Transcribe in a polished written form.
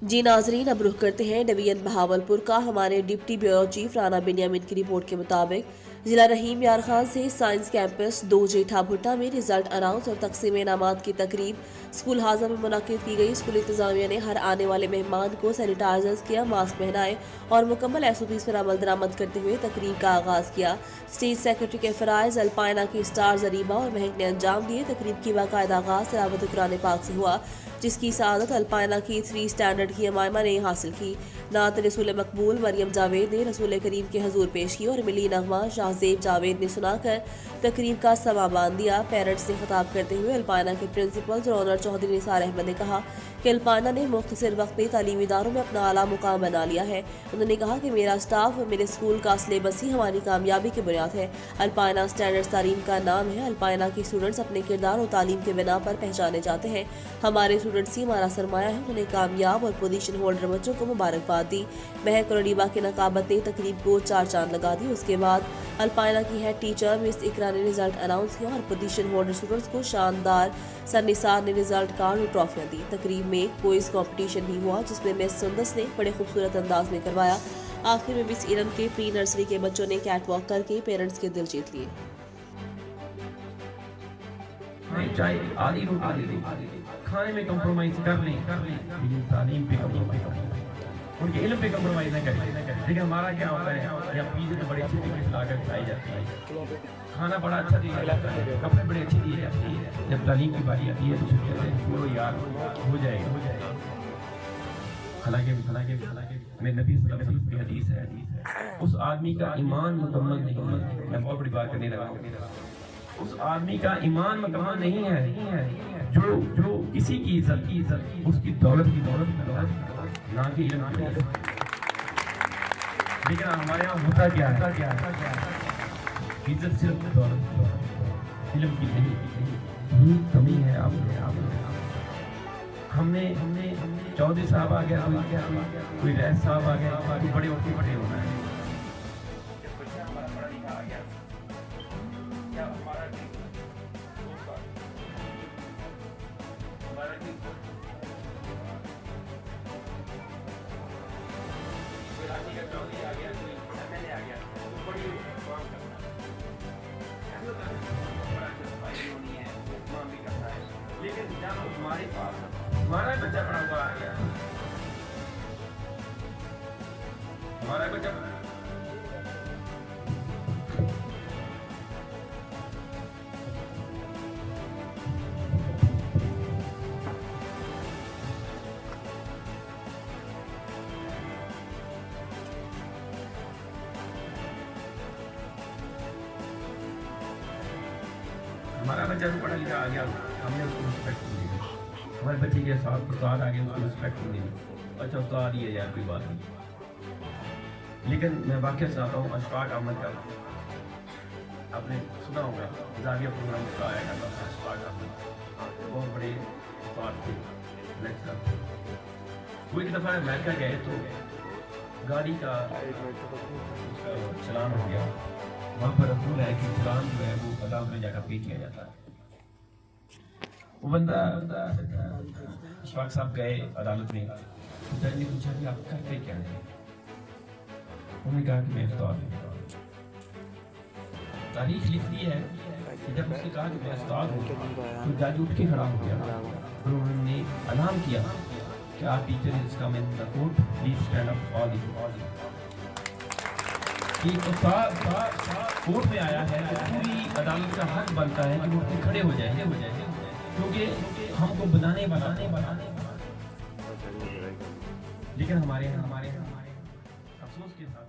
जी नाजरीन, अब रुख करते हैं डिवीजन बहावलपुर का। हमारे deputy bureau chief Rana Binyamin की रिपोर्ट के मुताबिक जिला रहीम यार खान से साइंस कैंपस 2 जेठा भुट्टा में रिजल्ट अनाउंस और तकसीम इनामात की तकरीब स्कूल हाजा में मुनक्किद की गई। स्कूल इंतजामिया ने हर आने वाले मेहमान को सैनिटाइजर्स किया, मास्क पहनाए और मुकम्मल SOPs पर अमल दरामद करते हुए तकरीब का आगाज किया। स्टेट सेक्रेटरी के फराइज अल्पायना की स्टार जरीबा और महक ने अंजाम दिए। तकरीब की बाकायदा आगाज तिलावत कुरान पाक से हुआ, जिसकी सआदत अल्पायना की 3 स्टैंडर्ड की अमायमा ने हासिल की। नात रसूल मकबूल मरियम जावेद ने रसूल करीम के हजूर पेश की और मिली नगमा शाहजेब जावेद ने सुनाकर तकरीब का समा बांध दिया। पेरेंट्स ने खिताब करते हुए अल्पायना के प्रिंसिपल ऑनर चौधरी निसार अहमद ने कहा कि अल्पायना ने मुख्तसर वक्त में तालीमी इदारों में अपना आला मुकाम बना लिया है। उन्होंने कहा कि मेरा स्टाफ और मेरे स्कूल का सिलेबस ही हमारी कामयाबी की बुनियाद है। अल्पायना स्टैंडर्ड्स तालीम का नाम है। अल्पायना के स्टूडेंट्स अपने किरदार और तालीम के बिना पर पहचाने जाते हैं। हमारे स्टूडेंट्स ही हमारा सरमाया है। उन्होंने कामयाब और पोजीशन होल्डर बच्चों को मुबारकबाद दी। महक और अलीबा की नकाबत ने तकरीब को 4 चांद लगा दी। उसके बाद अल्पायना की हेड टीचर मिस इकरा ने रिजल्ट अनाउंस किया और पोजीशन होल्डर स्टूडेंट्स को शानदार सर निसार ने रिजल्ट कार्ड और ट्रॉफियां दी। तकरीब में क्विज कंपटीशन भी हुआ, जिसमें मिस सुंदस ने बड़े खूबसूरत अंदाज में करवाया। आखिर में मिस इरम के प्री नर्सरी के बच्चों ने कैट वॉक करके पेरेंट्स के दिल जीत लिए। खाने में कंप्रोमाइज कर लें, तालीम पे कंप्रोमाइज कर लें, उनके इल्म पे कंप्रोमाइज न करें। लेकिन हमारा क्या होता है, यहाँ पीजे तो बड़े अच्छे तरीके से लाकर खिलाई जाती है, खाना बड़ा अच्छा दिया जाता है, कपड़े बड़े अच्छे दिए जाते हैं। जब तालीम की बारी आती है तो छोड़ो यार, हो जाएगा। हालांकि मेरे नबी सल्लल्लाहु अलैहि वसल्लम की हदीस है, उस आदमी का ईमान मुकम्मल नहीं है। मैं बहुत बड़ी बात करने लगा हूँ। उस आदमी का ईमान मुकम्मल नहीं है जो किसी की इज्जत उसकी दौलत ना कि इल्म की। लेकिन हमारे यहाँ होता क्या है, इज्जत सिर्फ दौलत, इल्म की नहीं। कमी है आप हमने चौधरी साहब आ गया, कोई रैस साहब आ गया, कोई बड़े होना है। लेकिन जब हमारे पास हमारा बच्चा पढ़ा हुआ आ गया, हमारा बच्चा भी पढ़ा लिखा आ गया, हमने उसको रिस्पेक्ट दी। हमारे बच्चे के साथ उस्ताद आ गए, उसको रिस्पेक्ट दी। अच्छा उस्ताद ही है यार, कोई बात नहीं। लेकिन मैं वाक़या सुनाता हूँ अशफाक अहमद का। आपने सुना होगा, जाविया प्रोग्राम उसका आया करता था। अशफाक अहमद बहुत बड़े उस्ताद थे, लेक्चरर। वो एक दफ़ा अमेरिका गए तो गाड़ी का चलान हो गया। वहाँ पर रसूल है कि चलान जो है वो अदालत में जाकर पे किया जाता है। वो बंदा अशफाक साहब गए अदालत में, जज ने पूछा कि आप करते क्या हैं? उन्होंने कहा कि मैं उस्ताद हूँ। तारीख लिखती है कि जब उसने कहा कि मैं उस्ताद हूँ तो जज उठ के खड़ा हो गया और उन्होंने ऐलान किया कि आप teacher is come in the court, please stand up all. Court में आया है तो पूरी अदालत का हक बनता है कि वो खड़े हो जाए, क्योंकि हमको बनाने लेकिन हमारे अफसोस के साथ